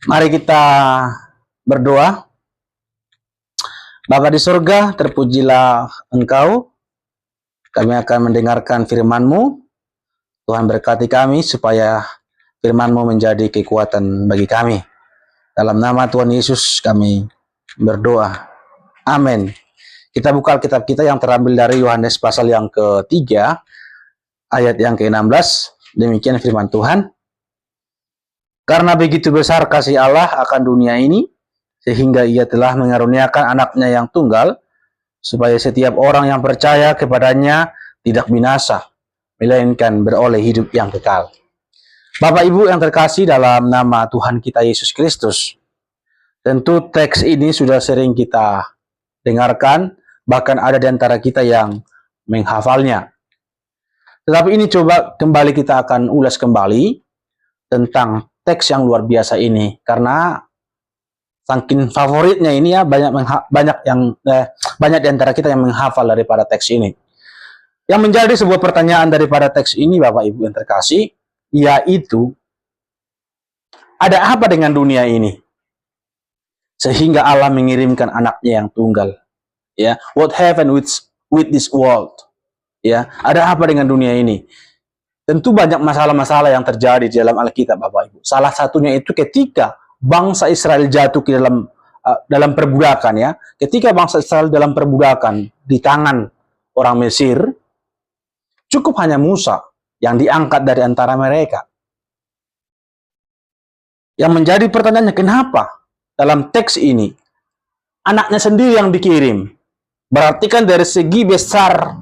Mari kita berdoa. Bapa di surga, terpujilah Engkau. Kami akan mendengarkan firman-Mu. Tuhan berkati kami supaya firman-Mu menjadi kekuatan bagi kami. Dalam nama Tuhan Yesus kami berdoa. Amin. Kita buka Alkitab kita yang terambil dari Yohanes pasal yang ketiga, ayat yang ke-16. Demikian firman Tuhan. Karena begitu besar kasih Allah akan dunia ini, sehingga ia telah mengaruniakan anaknya yang tunggal, supaya setiap orang yang percaya kepadanya tidak binasa, melainkan beroleh hidup yang kekal. Bapak Ibu yang terkasih dalam nama Tuhan kita Yesus Kristus, tentu teks ini sudah sering kita dengarkan, bahkan ada di antara kita yang menghafalnya. Tetapi ini coba kembali kita akan ulas kembali tentang teks yang luar biasa ini, karena saking favoritnya ini ya banyak di antara kita yang menghafal daripada teks ini. Yang menjadi sebuah pertanyaan daripada teks ini, Bapak Ibu yang terkasih, yaitu ada apa dengan dunia ini sehingga Allah mengirimkan anaknya yang tunggal? Ya, what happened with this world? Ya, ada apa dengan dunia ini? Tentu banyak masalah-masalah yang terjadi di dalam Alkitab, Bapak Ibu. Salah satunya itu ketika bangsa Israel jatuh ke dalam perbudakan, ya. Ketika bangsa Israel dalam perbudakan di tangan orang Mesir, cukup hanya Musa yang diangkat dari antara mereka. Yang menjadi pertanyaannya, kenapa dalam teks ini anaknya sendiri yang dikirim? Berarti kan dari segi besar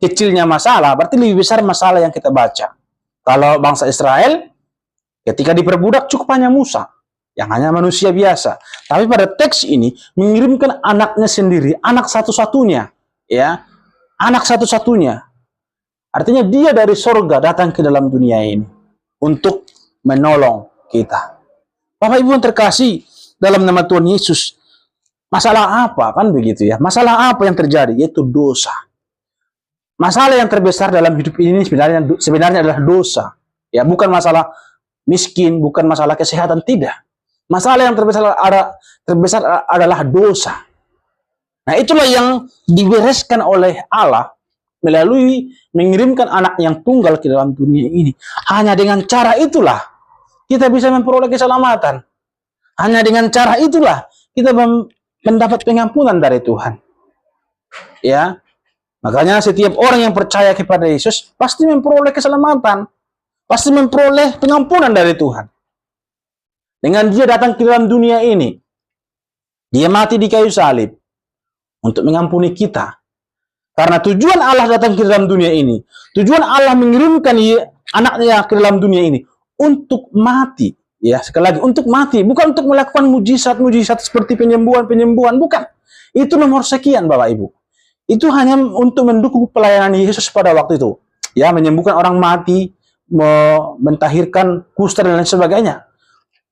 kecilnya masalah, berarti lebih besar masalah yang kita baca. Kalau bangsa Israel ketika diperbudak cukup hanya Musa yang hanya manusia biasa. Tapi pada teks ini mengirimkan anaknya sendiri, anak satu-satunya, ya, anak satu-satunya. Artinya dia dari sorga datang ke dalam dunia ini untuk menolong kita. Bapak Ibu yang terkasih dalam nama Tuhan Yesus, masalah apa kan begitu ya? Masalah apa yang terjadi? Yaitu dosa. Masalah yang terbesar dalam hidup ini sebenarnya adalah dosa. Ya, bukan masalah miskin, bukan masalah kesehatan, tidak. Masalah yang terbesar adalah dosa. Nah, itulah yang dibereskan oleh Allah melalui mengirimkan anak yang tunggal ke dalam dunia ini. Hanya dengan cara itulah kita bisa memperoleh keselamatan. Hanya dengan cara itulah kita mendapat pengampunan dari Tuhan. Ya. Makanya setiap orang yang percaya kepada Yesus pasti memperoleh keselamatan, pasti memperoleh pengampunan dari Tuhan. Dengan dia datang ke dalam dunia ini, dia mati di kayu salib untuk mengampuni kita. Karena tujuan Allah datang ke dalam dunia ini, tujuan Allah mengirimkan anaknya ke dalam dunia ini untuk mati. Ya, sekali lagi, untuk mati, bukan untuk melakukan mujizat-mujizat seperti penyembuhan, bukan. Itu nomor sekian, Bapak Ibu. Itu hanya untuk mendukung pelayanan Yesus pada waktu itu. Ya, menyembuhkan orang mati, mentahirkan kusta dan lain sebagainya.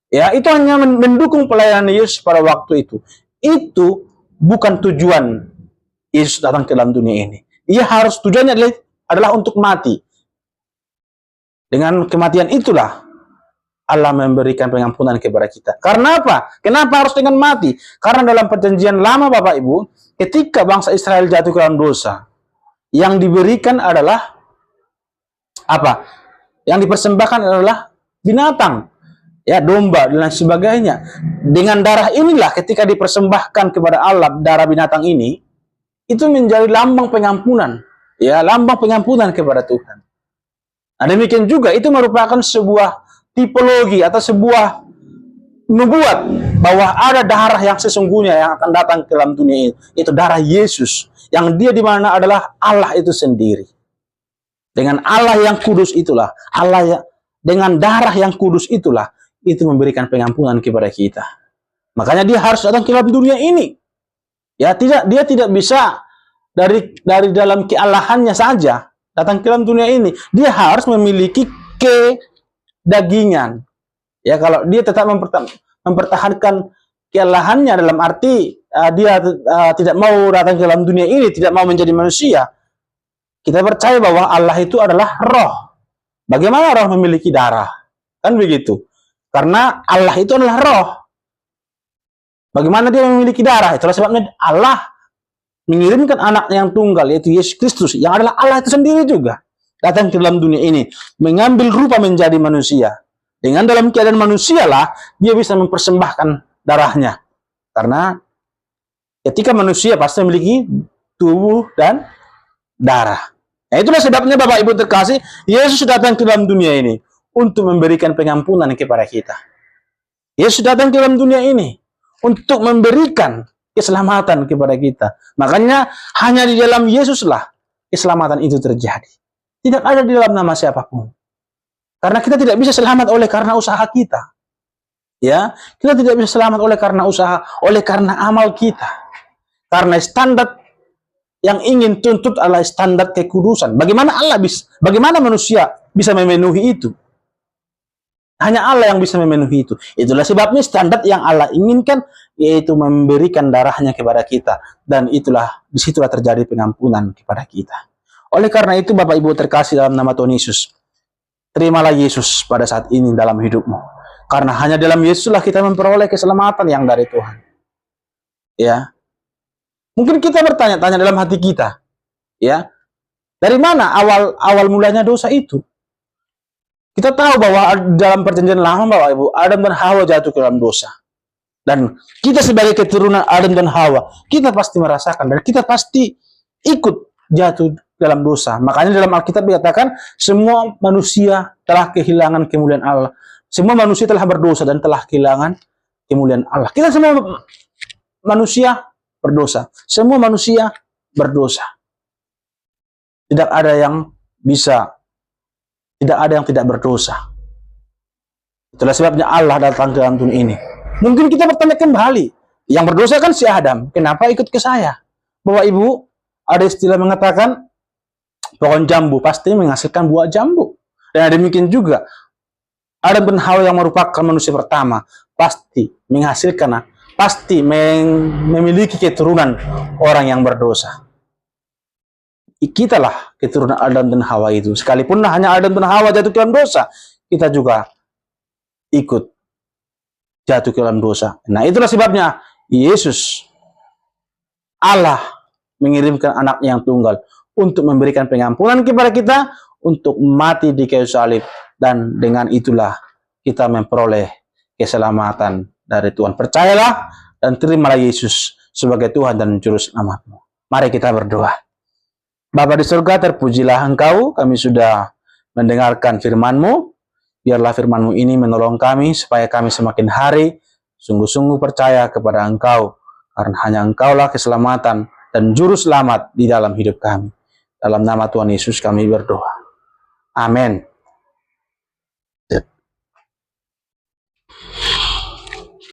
Ya, itu hanya mendukung pelayanan Yesus pada waktu itu. Itu bukan tujuan Yesus datang ke dalam dunia ini. Tujuannya adalah untuk mati. Dengan kematian itulah Allah memberikan pengampunan kepada kita. Karena apa? Kenapa harus dengan mati? Karena dalam perjanjian lama, Bapak Ibu, ketika bangsa Israel jatuh ke dalam dosa, yang diberikan adalah apa? Yang dipersembahkan adalah binatang, ya, domba dan lain sebagainya. Dengan darah inilah ketika dipersembahkan kepada Allah, darah binatang ini, itu menjadi lambang pengampunan, ya, lambang pengampunan kepada Tuhan. Nah, demikian juga itu merupakan sebuah tipologi atau sebuah nubuat bahwa ada darah yang sesungguhnya yang akan datang ke dalam dunia ini. Itu darah Yesus, yang dia di mana adalah Allah itu sendiri. Dengan Allah yang kudus itulah, dengan darah yang kudus itulah, itu memberikan pengampunan kepada kita. Makanya dia harus datang ke dalam dunia ini. Ya, dia tidak bisa dari dalam kealahannya saja datang ke dalam dunia ini. Dia harus memiliki kedagingan. Ya, kalau dia tetap mempertahankan kealahannya dalam arti dia tidak mau datang ke dalam dunia ini, tidak mau menjadi manusia, kita percaya bahwa Allah itu adalah roh. Bagaimana roh memiliki darah? Kan begitu. Karena Allah itu adalah roh. Bagaimana dia memiliki darah? Itulah sebabnya Allah mengirimkan anaknya yang tunggal, yaitu Yesus Kristus, yang adalah Allah itu sendiri juga, datang ke dalam dunia ini, mengambil rupa menjadi manusia. Dengan dalam keadaan manusialah dia bisa mempersembahkan darahnya. Karena ketika manusia pasti memiliki tubuh dan darah. Nah, itulah sebabnya Bapak Ibu terkasih, Yesus datang ke dalam dunia ini untuk memberikan pengampunan kepada kita. Yesus datang ke dalam dunia ini untuk memberikan keselamatan kepada kita. Makanya hanya di dalam Yesuslah keselamatan itu terjadi. Tidak ada di dalam nama siapapun. Karena kita tidak bisa selamat oleh karena usaha kita. Ya, kita tidak bisa selamat oleh karena usaha, oleh karena amal kita. Karena standar yang ingin tuntut adalah standar kekudusan. Bagaimana manusia bisa memenuhi itu? Hanya Allah yang bisa memenuhi itu. Itulah sebabnya standar yang Allah inginkan, yaitu memberikan darahnya kepada kita. Dan disitulah terjadi pengampunan kepada kita. Oleh karena itu, Bapak Ibu terkasih dalam nama Tuhan Yesus, terimalah Yesus pada saat ini dalam hidupmu. Karena hanya dalam Yesuslah kita memperoleh keselamatan yang dari Tuhan. Ya, mungkin kita bertanya-tanya dalam hati kita, ya, dari mana awal mulanya dosa itu? Kita tahu bahwa dalam perjanjian lama, Bapak Ibu, Adam dan Hawa jatuh ke dalam dosa. Dan kita sebagai keturunan Adam dan Hawa, kita pasti merasakan dan kita pasti ikut jatuh dalam dosa. Makanya dalam Alkitab dikatakan, semua manusia telah kehilangan kemuliaan Allah. Semua manusia telah berdosa dan telah kehilangan kemuliaan Allah. Kita semua manusia berdosa. Semua manusia berdosa. Tidak ada yang tidak berdosa. Itulah sebabnya Allah datang ke dalam dunia ini. Mungkin kita bertanya kembali, yang berdosa kan si Adam, kenapa ikut ke saya? Bapak Ibu, ada istilah mengatakan, pohon jambu pasti menghasilkan buah jambu. Dan demikian juga, Adam dan Hawa yang merupakan manusia pertama, pasti memiliki keturunan orang yang berdosa. Kitalah keturunan Adam dan Hawa itu. Sekalipun hanya Adam dan Hawa jatuh ke dalam dosa, kita juga ikut jatuh ke dalam dosa. Nah, itulah sebabnya Yesus, Allah, mengirimkan anaknya yang tunggal untuk memberikan pengampunan kepada kita, untuk mati di kayu salib, dan dengan itulah kita memperoleh keselamatan dari Tuhan. Percayalah dan terimalah Yesus sebagai Tuhan dan Juru Selamatmu. Mari kita berdoa. Bapa di surga, terpujilah Engkau, kami sudah mendengarkan firman-Mu. Biarlah firman-Mu ini menolong kami, supaya kami semakin hari sungguh-sungguh percaya kepada Engkau, karena hanya Engkaulah keselamatan dan Juru Selamat di dalam hidup kami. Dalam nama Tuhan Yesus kami berdoa. Amin.